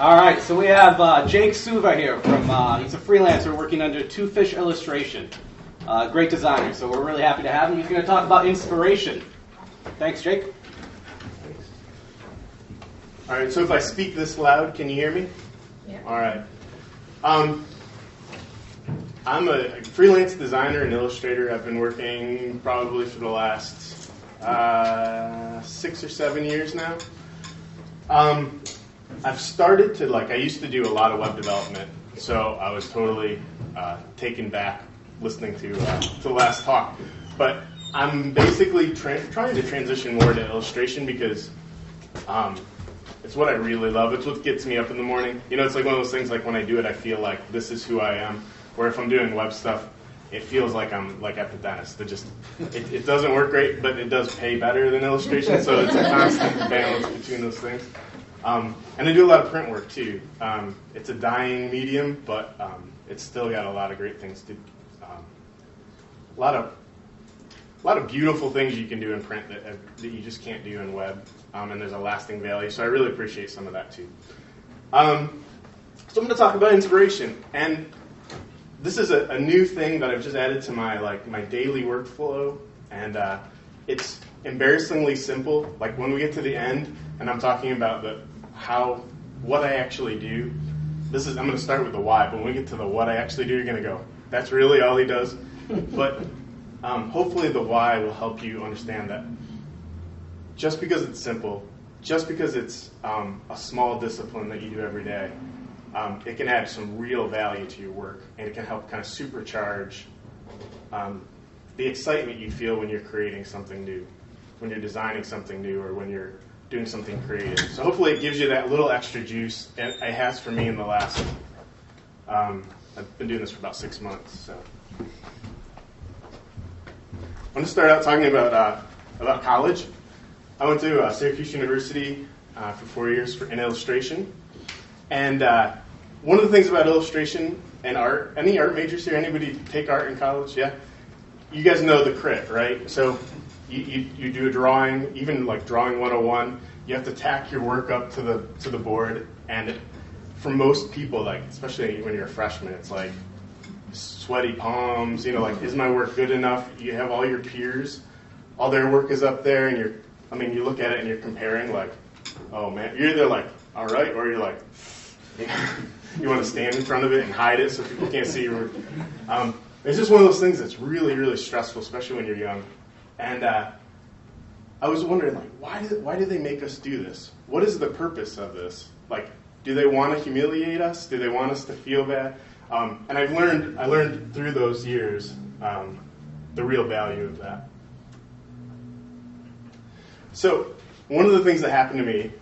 All right, so we have Jake Souva here from, he's a freelancer working under Two Fish Illustration. Great designer, so we're really happy to have him. He's going to talk about inspiration. Thanks, Jake. Thanks. All right, so if I speak this loud, can you hear me? Yeah. All right. I'm a freelance designer and illustrator. I've been working probably for the last 6 or 7 years now. I've started to, I used to do a lot of web development, so I was totally taken back listening to the last talk. But I'm basically trying to transition more to illustration because it's what I really love. It's what gets me up in the morning. You know, it's like one of those things, like when I do it, I feel like this is who I am. Where if I'm doing web stuff, it feels like I'm like at the dentist. It doesn't work great, but it does pay better than illustration, so it's a constant balance between those things. And I do a lot of print work too. It's a dying medium, but it's still got a lot of great things to. A lot of beautiful things you can do in print that you just can't do in web, and there's a lasting value. So I really appreciate some of that too. So I'm going to talk about inspiration, and this is a new thing that I've just added to my daily workflow, and it's embarrassingly simple. Like when we get to the end, and I'm talking about what I actually do. I'm going to start with the why, but when we get to the what I actually do, you're going to go, that's really all he does. But hopefully the why will help you understand that just because it's simple, just because it's a small discipline that you do every day, it can add some real value to your work, and it can help kind of supercharge the excitement you feel when you're creating something new, when you're designing something new, or when you're doing something creative. So hopefully it gives you that little extra juice. And it has for me in the last, I've been doing this for about 6 months. So I'm going to start out talking about college. I went to Syracuse University for 4 years in illustration. And one of the things about illustration and art, any art majors here, anybody take art in college? Yeah? You guys know the crit, right? So you do a drawing, even like drawing 101, you have to tack your work up to the board. And for most people, especially when you're a freshman, it's like sweaty palms, is my work good enough? You have all your peers, all their work is up there, and you look at it and you're comparing oh man, you're either all right, or you're you want to stand in front of it and hide it so people can't see your work. It's just one of those things that's really, really stressful, especially when you're young. And I was wondering, why do they make us do this? What is the purpose of this? Do they want to humiliate us? Do they want us to feel bad? And I learned through those years the real value of that. So one of the things that happened to me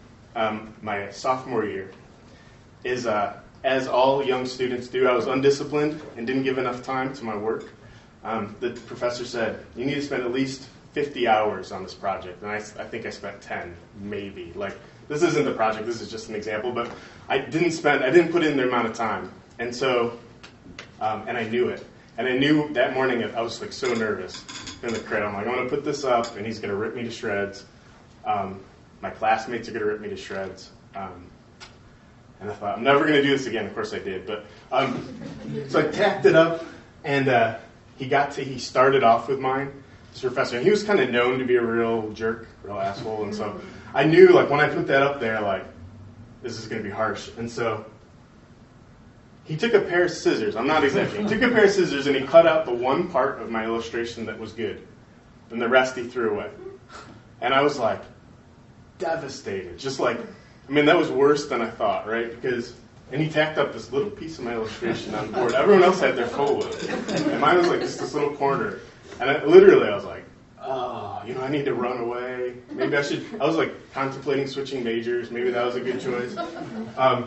my sophomore year is, as all young students do, I was undisciplined and didn't give enough time to my work. The professor said, you need to spend at least 50 hours on this project. And I think I spent 10, maybe. This isn't the project, this is just an example, but I didn't put in the amount of time. And so, and I knew it. And I knew that morning, I was so nervous in the crit. I'm I'm going to put this up, and he's going to rip me to shreds. My classmates are going to rip me to shreds. And I thought, I'm never going to do this again. Of course I did. But so I tacked it up, and he started off with mine, this professor. And he was kind of known to be a real jerk, real asshole. And so I knew, when I put that up there, this is going to be harsh. And so he took a pair of scissors. I'm not exaggerating. He took a pair of scissors, and he cut out the one part of my illustration that was good. And the rest he threw away. And I was devastated. Just that was worse than I thought, right? And he tacked up this little piece of my illustration on the board. Everyone else had their photos. And mine was just this little corner. And I was oh, I need to run away. Maybe I should. I was contemplating switching majors. Maybe that was a good choice. And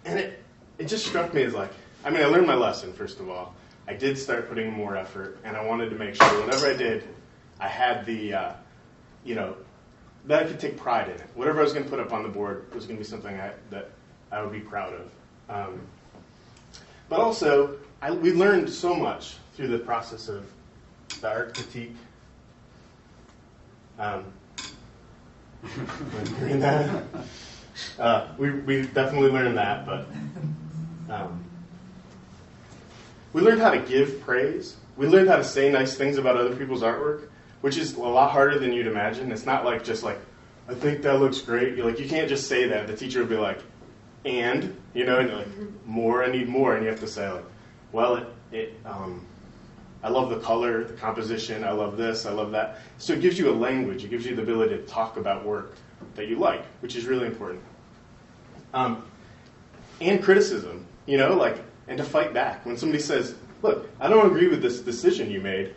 it just struck me as I learned my lesson, first of all. I did start putting more effort, and I wanted to make sure whatever I did, I had the, that I could take pride in it. Whatever I was going to put up on the board was going to be something that I would be proud of. But also, we learned so much through the process of the art critique. Hearing that? We definitely learned that, but we learned how to give praise. We learned how to say nice things about other people's artwork, which is a lot harder than you'd imagine. It's not like just like, I think that looks great. You're like, you can't just say that. The teacher will be like, and you're like, more, I need more. And you have to say like, well, I love the color, the composition, I love this, I love that. So it gives you a language. It gives you the ability to talk about work that you like, which is really important. And criticism, and to fight back. When somebody says, look, I don't agree with this decision you made,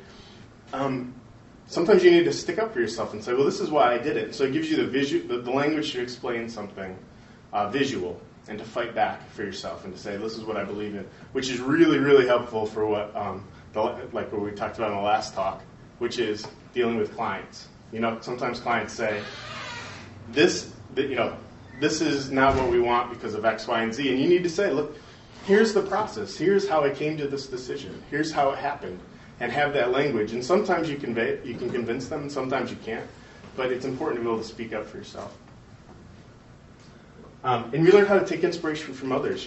sometimes you need to stick up for yourself and say, well, this is why I did it. So it gives you the language to explain something visual and to fight back for yourself and to say, this is what I believe in, which is really, really helpful for what, like what we talked about in the last talk, which is dealing with clients. Sometimes clients say, this is not what we want because of X, Y, and Z. And you need to say, look, here's the process. Here's how I came to this decision. Here's how it happened. And have that language. And sometimes you can convince them, and sometimes you can't. But it's important to be able to speak up for yourself. And we learn how to take inspiration from others.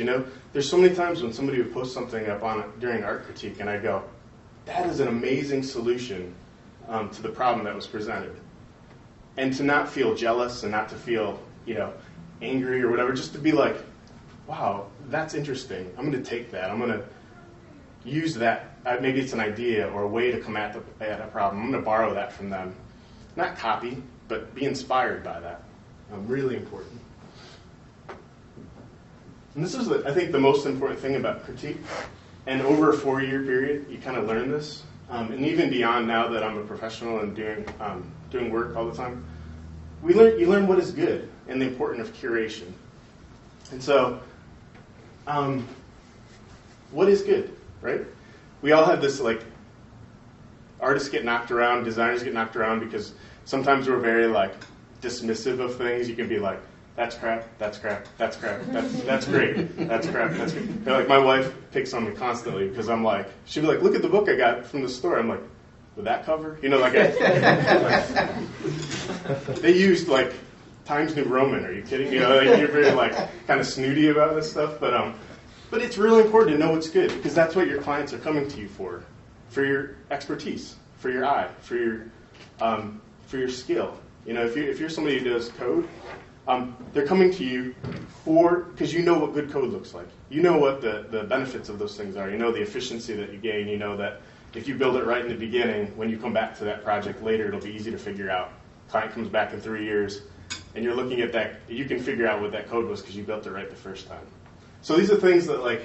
There's so many times when somebody would post something up on it during art critique, and I go, that is an amazing solution to the problem that was presented. And to not feel jealous and not to feel, angry or whatever, just to be like, wow, that's interesting. I'm going to take that. I'm going to use that. Maybe it's an idea or a way to come at a problem. I'm going to borrow that from them. Not copy, but be inspired by that. Really important. And this is, I think, the most important thing about critique. And over a 4-year period, you kind of learn this. And even beyond now that I'm a professional and doing work all the time, you learn what is good and the importance of curation. And so, what is good, right? We all have this, artists get knocked around, designers get knocked around because sometimes we're very, dismissive of things. You can be like, that's crap, that's crap, that's crap, that's great, that's crap, that's great. And, my wife picks on me constantly because I'm like, she'll be like, look at the book I got from the store. I'm like, with that cover? They used, Times New Roman. Are you kidding? You're very, kind of snooty about this stuff. But it's really important to know what's good because that's what your clients are coming to you for your expertise, for your eye, for your skill. If you're somebody who does code, they're coming to you because you know what good code looks like. You know what the benefits of those things are. You know the efficiency that you gain. You know that if you build it right in the beginning, when you come back to that project later, it'll be easy to figure out. Client comes back in 3 years, and you're looking at that. You can figure out what that code was because you built it right the first time. So these are things that,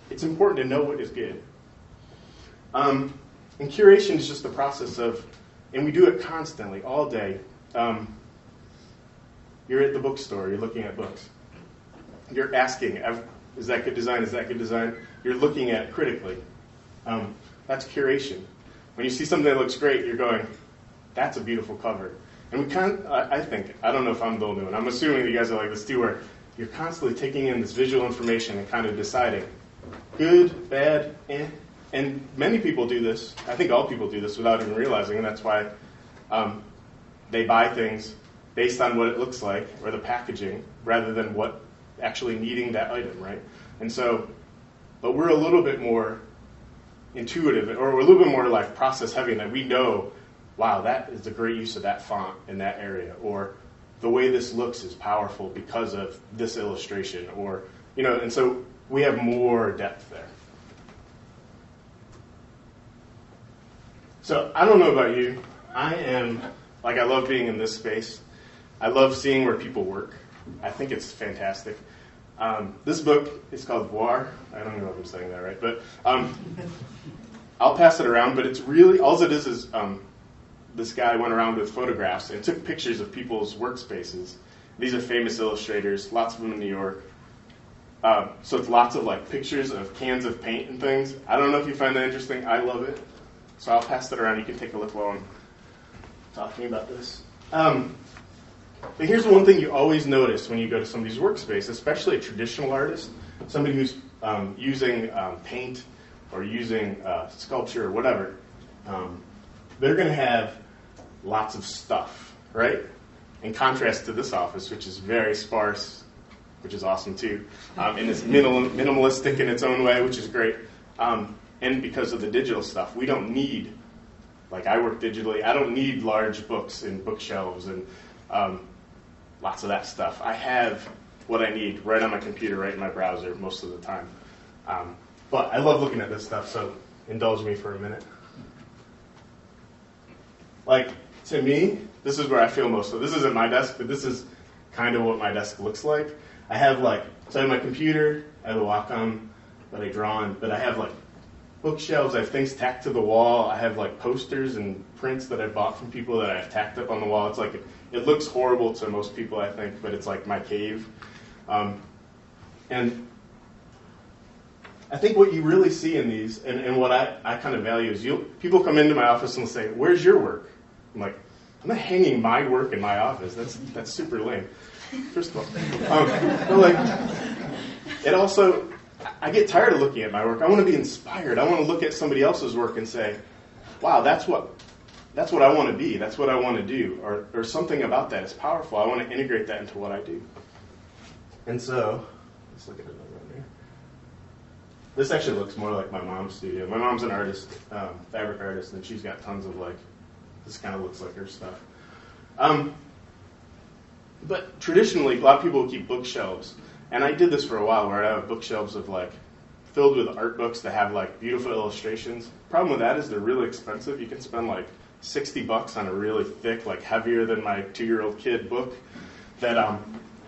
it's important to know what is good. And curation is just the process of, and we do it constantly, all day. You're at the bookstore, you're looking at books. You're asking, is that good design, is that good design? You're looking at it critically. That's curation. When you see something that looks great, you're going, that's a beautiful cover. And we I think, I don't know if I'm the only one, I'm assuming you guys are like this too, where you're constantly taking in this visual information and kind of deciding, good, bad, eh. And many people do this. I think all people do this without even realizing, and that's why they buy things based on what it looks like or the packaging rather than what actually needing that item, right? And so, but we're a little bit more intuitive, or we're a little bit more process heavy in that we know, wow, that is a great use of that font in that area, or the way this looks is powerful because of this illustration, or, and so we have more depth there. So I don't know about you. I love being in this space. I love seeing where people work. I think it's fantastic. This book is called Voir. I don't know if I'm saying that right, but I'll pass it around. But it's really, all it is this guy went around with photographs and took pictures of people's workspaces. These are famous illustrators, lots of them in New York. So it's lots of pictures of cans of paint and things. I don't know if you find that interesting. I love it. So I'll pass that around. You can take a look while I'm talking about this. But here's the one thing you always notice when you go to somebody's workspace, especially a traditional artist, somebody who's using paint or using sculpture or whatever. They're going to have lots of stuff, right? in contrast to this office, which is very sparse, which is awesome too, and it's minimalistic in its own way, which is great. And because of the digital stuff, we don't need, like I work digitally, I don't need large books and bookshelves and lots of that stuff. I have what I need right on my computer, right in my browser most of the time. But I love looking at this stuff, so indulge me for a minute. Like, to me, this is where I feel most of. This isn't my desk, but this is kind of what my desk looks like. I have so I have my computer, I have a Wacom that I draw on, but I have bookshelves, I have things tacked to the wall, I have posters and prints that I bought from people that I have tacked up on the wall. It's it looks horrible to most people, I think, but it's like my cave. And I think what you really see in these, and what I kind of value is people come into my office and say, "Where's your work?" I'm like, "I'm not hanging my work in my office. That's super lame." First of all, but it also, I get tired of looking at my work. I want to be inspired. I want to look at somebody else's work and say, "Wow, that's what I want to be. That's what I want to do," or something about that is powerful. I want to integrate that into what I do. And so, let's look at another one here. This actually looks more like my mom's studio. My mom's an artist, fabric artist, and she's got tons of this kind of looks like her stuff. But traditionally, a lot of people will keep bookshelves. And I did this for a while where I have bookshelves of filled with art books that have beautiful illustrations. Problem with that is they're really expensive. You can spend $60 on a really thick, heavier than my 2-year-old kid book that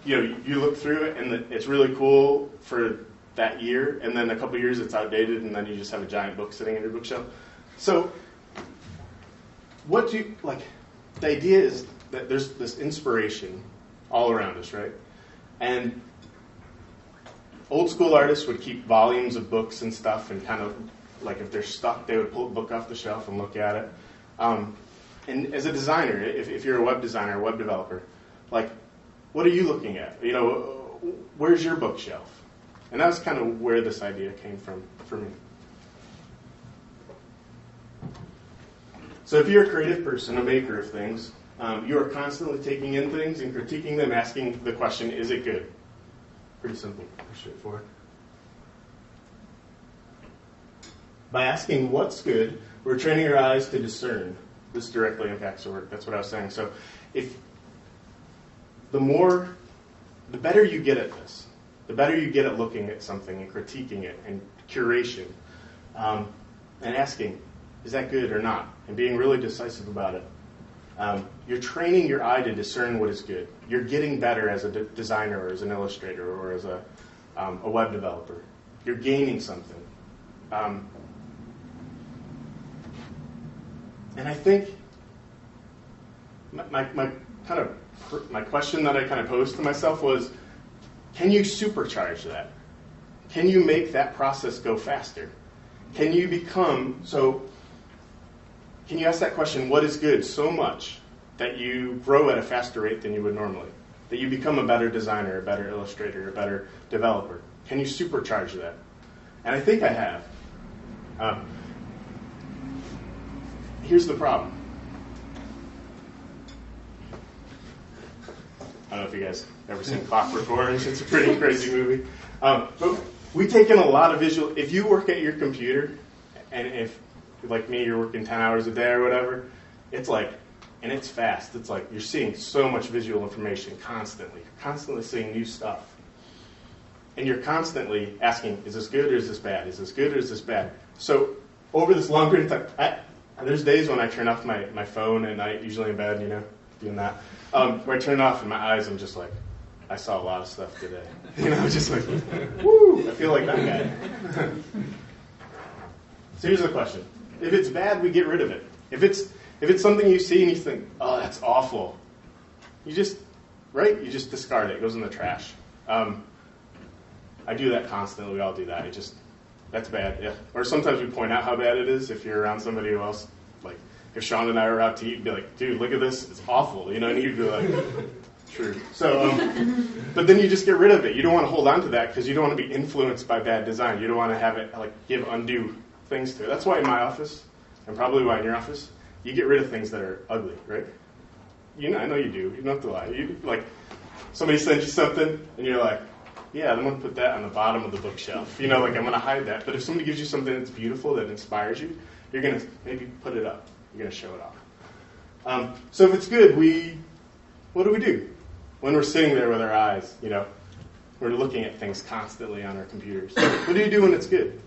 you look through it and it's really cool for that year, and then a couple years it's outdated, and then you just have a giant book sitting in your bookshelf. So the idea is that there's this inspiration all around us, right? And old school artists would keep volumes of books and stuff, and kind of if they're stuck, they would pull a book off the shelf and look at it. And as a designer, if you're a web designer, or web developer, what are you looking at? Where's your bookshelf? And that's kind of where this idea came from for me. So if you're a creative person, a maker of things, you are constantly taking in things and critiquing them, asking the question, is it good? Pretty simple, pretty straightforward. By asking what's good, we're training our eyes to discern. This directly impacts our work. That's what I was saying. So if the better you get at this, the better you get at looking at something and critiquing it and curation, and asking, is that good or not? And being really decisive about it. You're training your eye to discern what is good. You're getting better as a designer or as an illustrator or as a web developer. You're gaining something. And I think my question that I kind of posed to myself was, can you supercharge that? Can you make that process go faster? Can you ask that question, what is good, so much that you grow at a faster rate than you would normally? That you become a better designer, a better illustrator, a better developer? Can you supercharge that? And I think I have. Here's the problem. I don't know if you guys ever seen Clockwork Orange. It's a pretty crazy movie. But we take in a lot of visual. If you work at your computer, and if, like me, you're working 10 hours a day or whatever, it's and it's fast. It's you're seeing so much visual information constantly. You're constantly seeing new stuff. And you're constantly asking, is this good or is this bad? Is this good or is this bad? So over this long period of time, there's days when I turn off my phone at night, usually in bed, doing that, where I turn it off and my eyes, I'm just I saw a lot of stuff today. Just woo, I feel like that guy. So here's the question. If it's bad, we get rid of it. If it's something you see and you think, oh, that's awful, you just discard it. It goes in the trash. I do that constantly. We all do that. That's bad. Yeah. Or sometimes we point out how bad it is if you're around somebody who else. If Sean and I were out to eat, be like, dude, look at this. It's awful. And you'd be like, true. So, but then you just get rid of it. You don't want to hold on to that because you don't want to be influenced by bad design. You don't want to have it give undue things to it. That's why in my office, and probably why in your office, you get rid of things that are ugly, right? I know you do. You don't have to lie. Like, somebody sends you something, and you're like, yeah, I'm going to put that on the bottom of the bookshelf. Like, I'm going to hide that. But if somebody gives you something that's beautiful, that inspires you, you're going to maybe put it up. You're going to show it off. So if it's good, what do? When we're sitting there with our eyes, we're looking at things constantly on our computers. What do you do when it's good?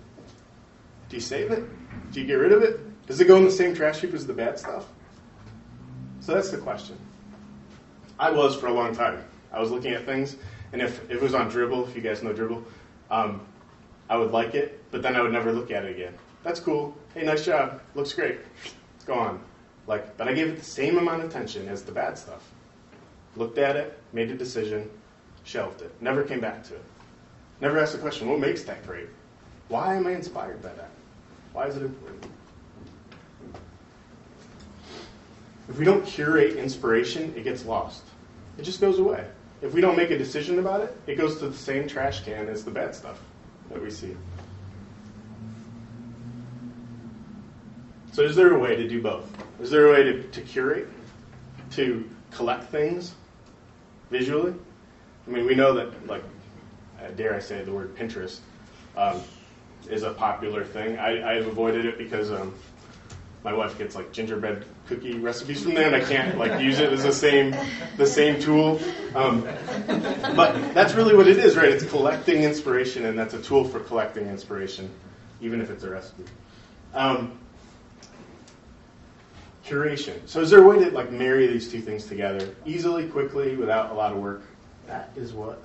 Do you save it? Do you get rid of it? Does it go in the same trash heap as the bad stuff? So that's the question. I was for a long time. I was looking at things, and if it was on Dribbble, if you guys know Dribbble, I would like it, but then I would never look at it again. That's cool. Hey, nice job. Looks great. It's gone. But I gave it the same amount of attention as the bad stuff. Looked at it, made a decision, shelved it. Never came back to it. Never asked the question, what makes that great? Why am I inspired by that? Why is it important? If we don't curate inspiration, it gets lost. It just goes away. If we don't make a decision about it, it goes to the same trash can as the bad stuff that we see. So is there a way to do both? Is there a way to curate, to collect things visually? I mean, we know that, dare I say, the word Pinterest is a popular thing. I've avoided it because my wife gets gingerbread cookie recipes from there, and I can't use it as the same tool. But that's really what it is, right? It's collecting inspiration, and that's a tool for collecting inspiration, even if it's a recipe. Curation. So is there a way to marry these two things together easily, quickly, without a lot of work? That is what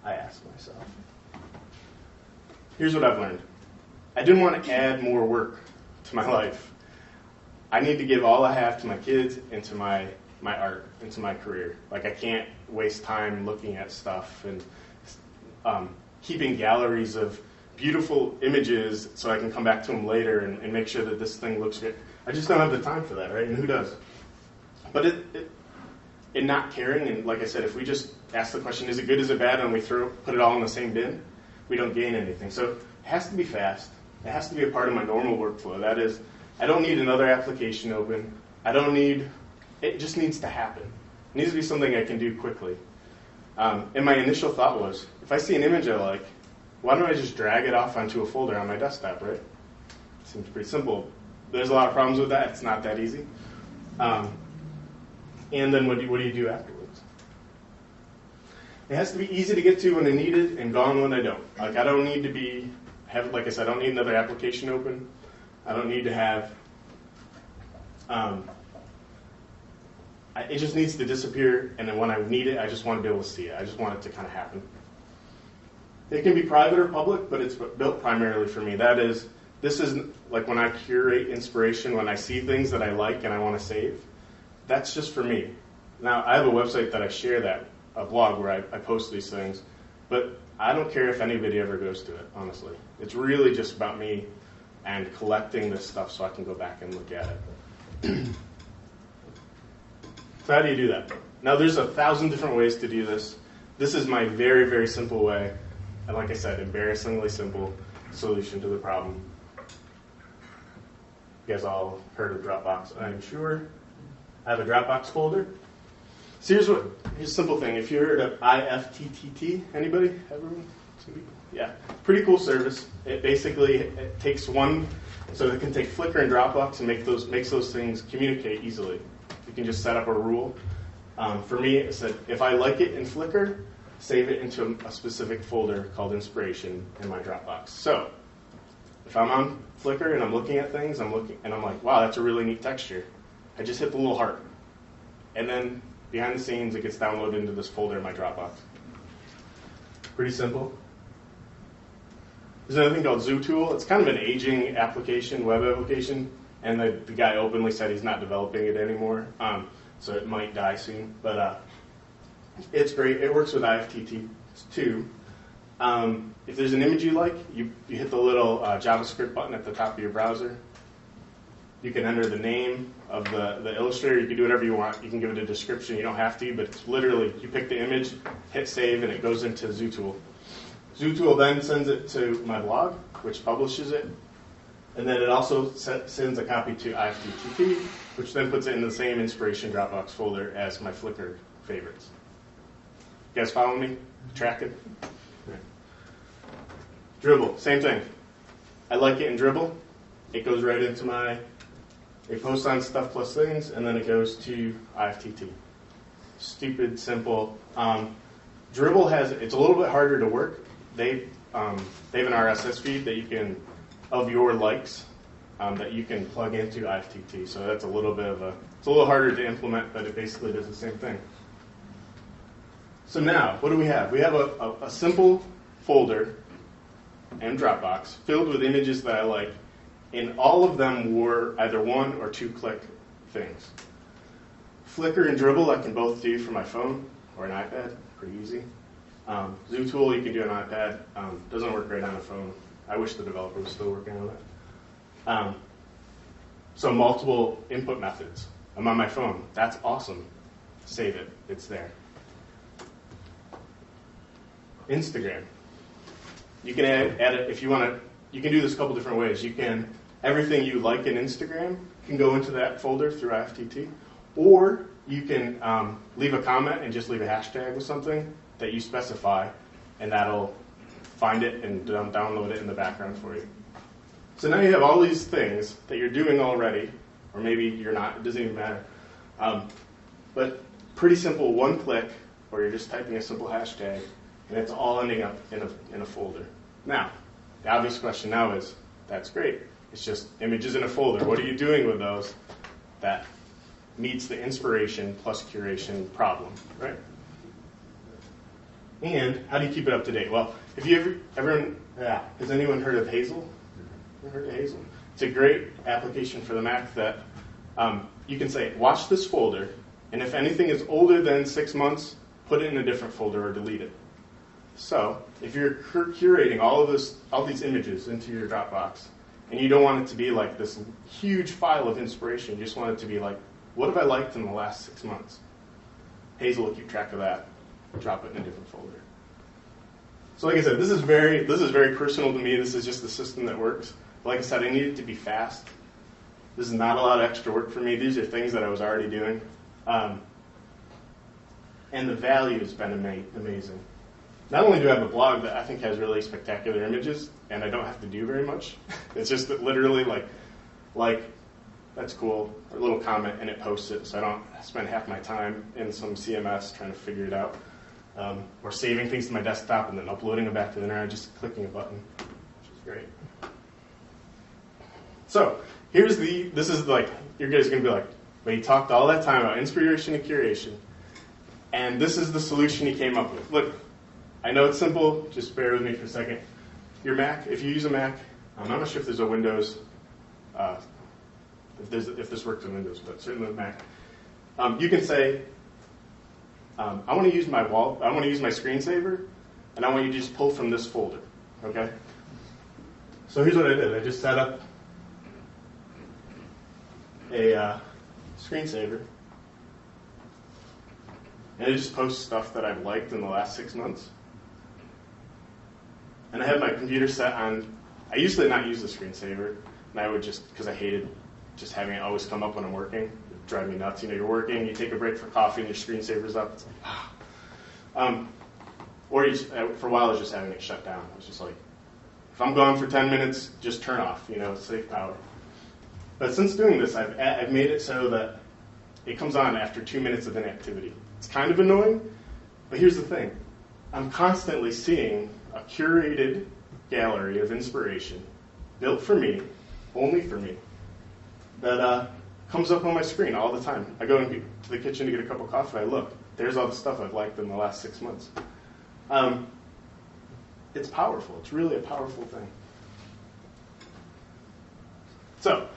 I asked myself. Here's what I've learned. I didn't want to add more work to my life. I need to give all I have to my kids and to my art and to my career. I can't waste time looking at stuff and keeping galleries of beautiful images so I can come back to them later and make sure that this thing looks good. I just don't have the time for that, right? And who does? But it not caring, and like I said, if we just ask the question, is it good, is it bad, and we put it all in the same bin, we don't gain anything. So it has to be fast. It has to be a part of my normal workflow. That is, I don't need another application open. It just needs to happen. It needs to be something I can do quickly. And my initial thought was, if I see an image I like, why don't I just drag it off onto a folder on my desktop, right? Seems pretty simple. There's a lot of problems with that. It's not that easy. And then what do you do afterwards? It has to be easy to get to when I need it and gone when I don't. I don't need to like I said, I don't need another application open. I don't need to have, it just needs to disappear, and then when I need it, I just want to be able to see it. I just want it to kind of happen. It can be private or public, but it's built primarily for me. This is when I curate inspiration, when I see things that I like and I want to save, that's just for me. Now, I have a website that I share a blog where I post these things, but I don't care if anybody ever goes to it, honestly. It's really just about me and collecting this stuff so I can go back and look at it. So how do you do that? Now, there's 1,000 different ways to do this. This is my very, very simple way, and like I said, embarrassingly simple solution to the problem. You guys all heard of Dropbox, I'm sure. I have a Dropbox folder. So here's a simple thing. If you heard of IFTTT, anybody? Everyone? Some people? Yeah. Pretty cool service. It basically takes one, so it can take Flickr and Dropbox and makes those things communicate easily. You can just set up a rule. For me, it said, if I like it in Flickr, save it into a specific folder called Inspiration in my Dropbox. So if I'm on Flickr and I'm looking at things, I'm like, wow, that's a really neat texture. I just hit the little heart. And then behind the scenes, it gets downloaded into this folder in my Dropbox. Pretty simple. There's another thing called ZooTool. It's kind of an aging application, web application, and the guy openly said he's not developing it anymore, so it might die soon. But it's great. It works with IFTTT too. If there's an image you like, you hit the little JavaScript button at the top of your browser. You can enter the name of the illustrator. You can do whatever you want. You can give it a description. You don't have to, but it's literally, you pick the image, hit save, and it goes into ZooTool. ZooTool then sends it to my blog, which publishes it. And then it also sends a copy to IFTTT, which then puts it in the same inspiration Dropbox folder as my Flickr favorites. You guys follow me? Tracking? Right. Dribbble, same thing. I like it in Dribbble. It goes right into my, it posts on Stuff Plus Things, and then it goes to IFTT. Stupid, simple. Dribbble has, it's a little bit harder to work. They have an RSS feed that you can, of your likes, that you can plug into IFTT. So that's a little bit of it's a little harder to implement, but it basically does the same thing. So now, what do we have? We have a simple folder and Dropbox filled with images that I like, and all of them were either 1 or 2 click things. Flickr and Dribbble I can both do for my phone or an iPad, pretty easy. ZooTool you can do on an iPad, doesn't work great on a phone. I wish the developer was still working on that. So multiple input methods. I'm on my phone, that's awesome. Save it, it's there. Instagram. You can add it if you want to. You can do this a couple different ways. You can, everything you like in Instagram can go into that folder through IFTT, or you can leave a comment and just leave a hashtag with something that you specify, and that'll find it and download it in the background for you. So now you have all these things that you're doing already, or maybe you're not, it doesn't even matter. But pretty simple, 1 click, or you're just typing a simple hashtag, and it's all ending up in a folder. Now, the obvious question now is, that's great. It's just images in a folder. What are you doing with those that meets the inspiration plus curation problem, right? And how do you keep it up to date? Well, if you has anyone heard of Hazel? Ever heard of Hazel? It's a great application for the Mac that you can say, watch this folder, and if anything is older than 6 months, put it in a different folder or delete it. So if you're curating all these images into your Dropbox, and you don't want it to be like this huge file of inspiration, you just want it to be like, what have I liked in the last 6 months? Hazel will keep track of that, drop it in a different folder. So like I said, this is very personal to me. This is just the system that works. But like I said, I need it to be fast. This is not a lot of extra work for me. These are things that I was already doing. And the value has been amazing. Not only do I have a blog that I think has really spectacular images, and I don't have to do very much. It's just that literally like, that's cool, or a little comment, and it posts it, so I don't spend half my time in some CMS trying to figure it out, or saving things to my desktop and then uploading them back to the internet, just clicking a button, which is great. So this is like, you guys are going to be like, but he talked all that time about inspiration and curation, and this is the solution he came up with. Look, I know it's simple, just bear with me for a second. Your Mac, if you use a Mac, I'm not sure if there's a Windows, if this works on Windows, but certainly with Mac. You can say, I want to use my screensaver, and I want you to just pull from this folder, okay? So here's what I did. I just set up a screensaver, and it just posts stuff that I've liked in the last 6 months. And I have my computer set on, I used to not use the screensaver, and I would just, because I hated just having it always come up when I'm working. It would drive me nuts. You know, you're working, you take a break for coffee, and your screensaver's up. It's like, ah. For a while, I was just having it shut down. I was just like, if I'm gone for 10 minutes, just turn off, save power. But since doing this, I've made it so that it comes on after 2 minutes of inactivity. It's kind of annoying, but here's the thing. I'm constantly seeing a curated gallery of inspiration built for me, only for me, that comes up on my screen all the time. I go to the kitchen to get a cup of coffee, I look. There's all the stuff I've liked in the last 6 months. It's powerful. It's really a powerful thing. So,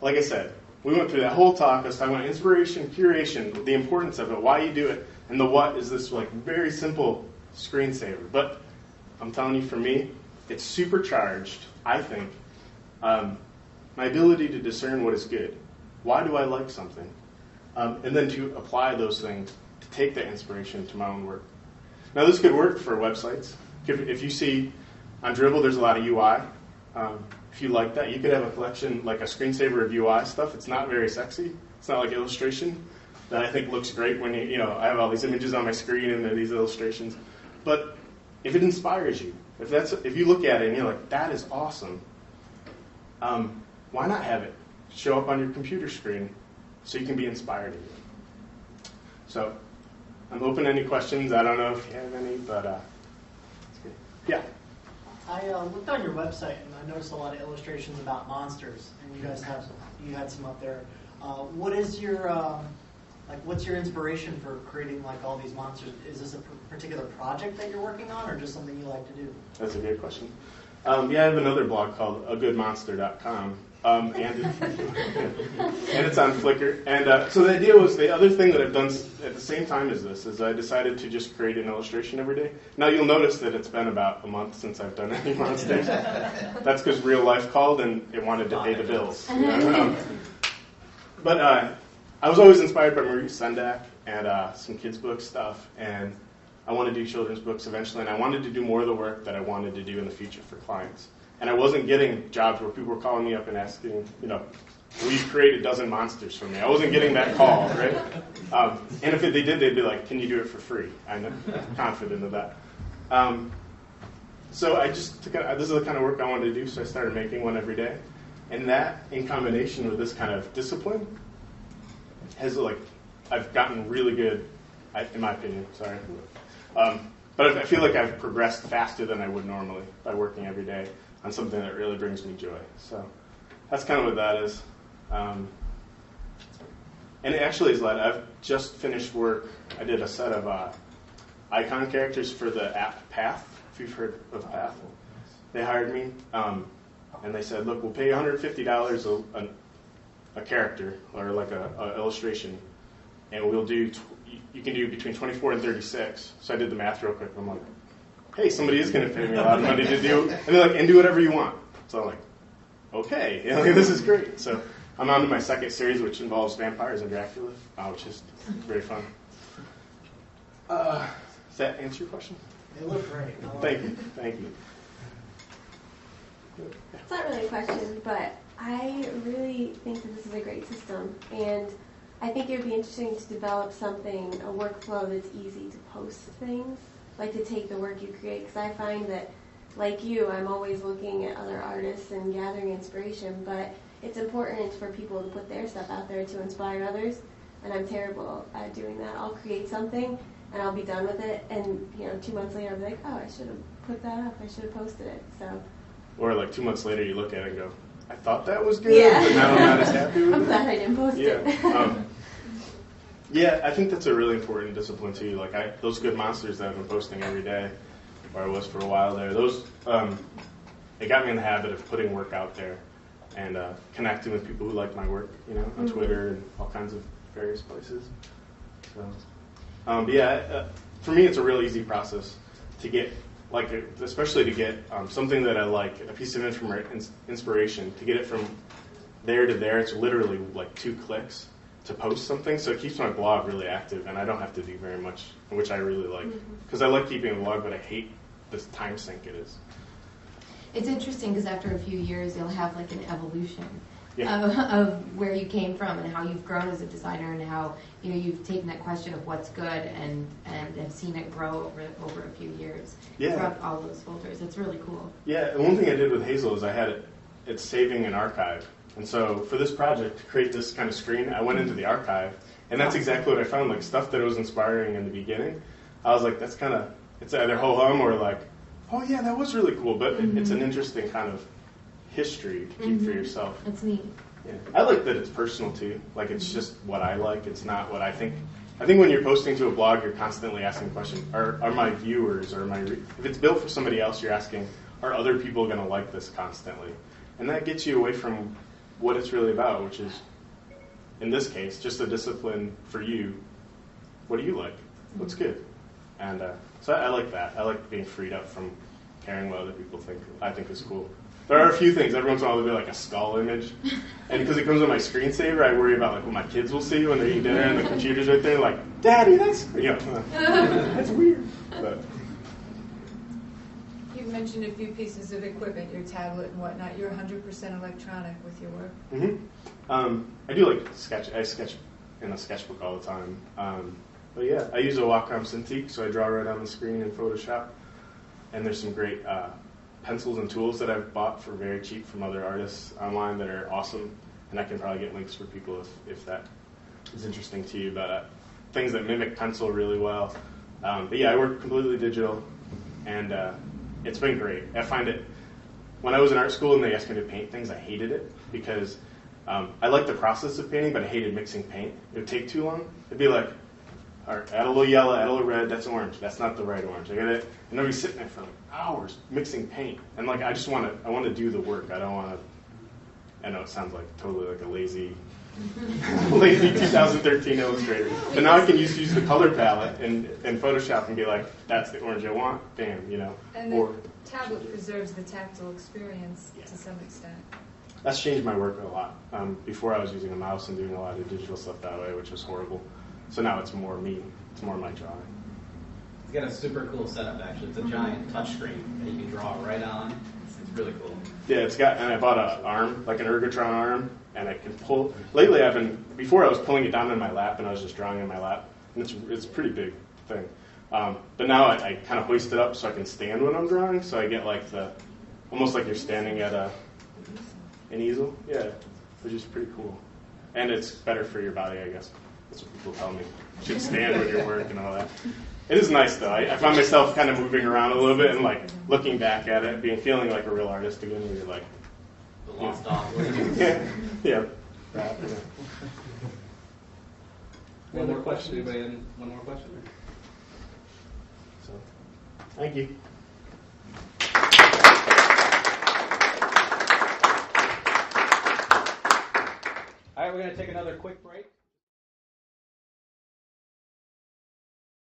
like I said, we went through that whole talk. I was talking about inspiration, curation, the importance of it, why you do it, and the what is this like very simple screensaver. But I'm telling you, for me, it's supercharged, I think, my ability to discern what is good. Why do I like something? And then to apply those things to take that inspiration to my own work. Now, this could work for websites. If you see on Dribbble, there's a lot of UI. if you like that, you could have a collection, like a screensaver of UI stuff. It's not very sexy. It's not like illustration that I think looks great when I have all these images on my screen and there are these illustrations. But if it inspires you, if you look at it and you're like, that is awesome, why not have it show up on your computer screen so you can be inspired in it? So I'm open to any questions. I don't know if you have any, but yeah. I looked on your website and I noticed a lot of illustrations about monsters, and you had some up there. What is your what's your inspiration for creating like all these monsters? Is this a particular project that you're working on, or just something you like to do? That's a good question. I have another blog called agoodmonster.com, and it's on Flickr. And so the idea was, the other thing that I've done at the same time as this is I decided to just create an illustration every day. Now you'll notice that it's been about a month since I've done any monsters. That's because real life called and it wanted to pay the bills. But I was always inspired by Marie Sendak and some kids' book stuff, and I wanted to do children's books eventually, and I wanted to do more of the work that I wanted to do in the future for clients. And I wasn't getting jobs where people were calling me up and asking, will you create a dozen monsters for me? I wasn't getting that call, right? And if they did, they'd be like, can you do it for free? I'm confident of that. So I just took this is the kind of work I wanted to do, so I started making one every day. And that, in combination with this kind of discipline, has I've gotten really good, in my opinion, sorry. But I feel like I've progressed faster than I would normally by working every day on something that really brings me joy. So that's kind of what that is. And it actually is that I've just finished work. I did a set of icon characters for the app Path, if you've heard of Path. They hired me, and they said, look, we'll pay you $150 a character, or like a illustration, and we'll do, you can do between 24 and 36. So I did the math real quick. I'm like, hey, somebody is going to pay me a lot of money to do, and they're like, and do whatever you want. So I'm like, okay, this is great. So I'm on to my second series, which involves vampires and Dracula, which is very fun. Does that answer your question? They look great. Thank you. It's not really a question, but I really think that this is a great system, and I think it would be interesting to develop something, a workflow that's easy to post things, like to take the work you create, because I find that, like you, I'm always looking at other artists and gathering inspiration, but it's important for people to put their stuff out there to inspire others, and I'm terrible at doing that. I'll create something, and I'll be done with it, and 2 months later I'll be like, oh, I should have put that up, I should have posted it. So. Or like 2 months later you look at it and go, I thought that was good, but now I'm not as happy with it. I'm glad I didn't post it. Yeah, I think that's a really important discipline too. Like those good monsters that I've been posting every day, or I was for a while there, those it got me in the habit of putting work out there and connecting with people who like my work, on Twitter and all kinds of various places. So, for me, it's a real easy process to get, especially to get something that I like, a piece of inspiration, to get it from there to there. It's literally like 2 clicks to post something, so it keeps my blog really active, and I don't have to do very much, which I really like. Because I like keeping a blog, but I hate this time sink it is. It's interesting because after a few years, you'll have like an evolution Yeah. of where you came from and how you've grown as a designer, and how you've taken that question of what's good and have seen it grow over a few years throughout all those folders. It's really cool. Yeah, and one thing I did with Hazel is I had it's saving an archive. And so for this project, to create this kind of screen, I went into the archive, and that's exactly what I found. Like stuff that was inspiring in the beginning, I was like, that's kind of, it's either ho-hum or like, oh yeah, that was really cool, but it's an interesting kind of history to keep for yourself. It's neat. Yeah. I like that it's personal too. Like it's just what I like. It's not what I think. I think when you're posting to a blog, you're constantly asking questions. Are my viewers, if it's built for somebody else, you're asking, are other people going to like this constantly? And that gets you away from what it's really about, which is, in this case, just a discipline for you. What do you like? What's good? And so I like that. I like being freed up from caring what other people think. I think is cool. There are a few things. Every once in a while there'll be like a skull image. And because it comes on my screensaver, I worry about like what my kids will see when they're eating dinner and the computer's right there. Like, Daddy, that's that's weird. But You've mentioned a few pieces of equipment, your tablet and whatnot. You're 100% electronic with your work. I do like sketch. I sketch in a sketchbook all the time. But yeah, I use a Wacom Cintiq, so I draw right on the screen in Photoshop. And there's some great pencils and tools that I've bought for very cheap from other artists online that are awesome. And I can probably get links for people if that is interesting to you. But things that mimic pencil really well. But yeah, I work completely digital, and it's been great. I find it, when I was in art school and they asked me to paint things, I hated it because I liked the process of painting, but I hated mixing paint. It would take too long. It'd be like, all right, add a little yellow, add a little red, that's orange. That's not the right orange. I get it. And I'd be sitting there for like hours mixing paint. And like, I want to do the work. I don't want to, I know it sounds like totally like a lazy 2013 Illustrator. But now I can use the color palette in Photoshop and be like, that's the orange I want, bam, you know. And the tablet preserves the tactile experience to some extent. That's changed my work a lot. Before I was using a mouse and doing a lot of digital stuff that way, which was horrible. So now it's more me. It's more my drawing. It's got a super cool setup, actually. It's a giant touchscreen that you can draw right on. It's really cool. Yeah, and I bought an arm, like an Ergotron arm, and I can pull. Lately, before I was pulling it down in my lap, and I was just drawing in my lap, and it's a pretty big thing. But now I kind of hoist it up so I can stand when I'm drawing, so I get like almost like you're standing at an easel. Yeah, which is pretty cool. And it's better for your body, I guess. That's what people tell me. You should stand when you work and all that. It is nice, though. I find myself kind of moving around a little bit and like looking back at it, feeling like a real artist again, where you're like, the lost dog. yeah. One more question? Anybody in? One more question? So, thank you. All right, we're going to take another quick break.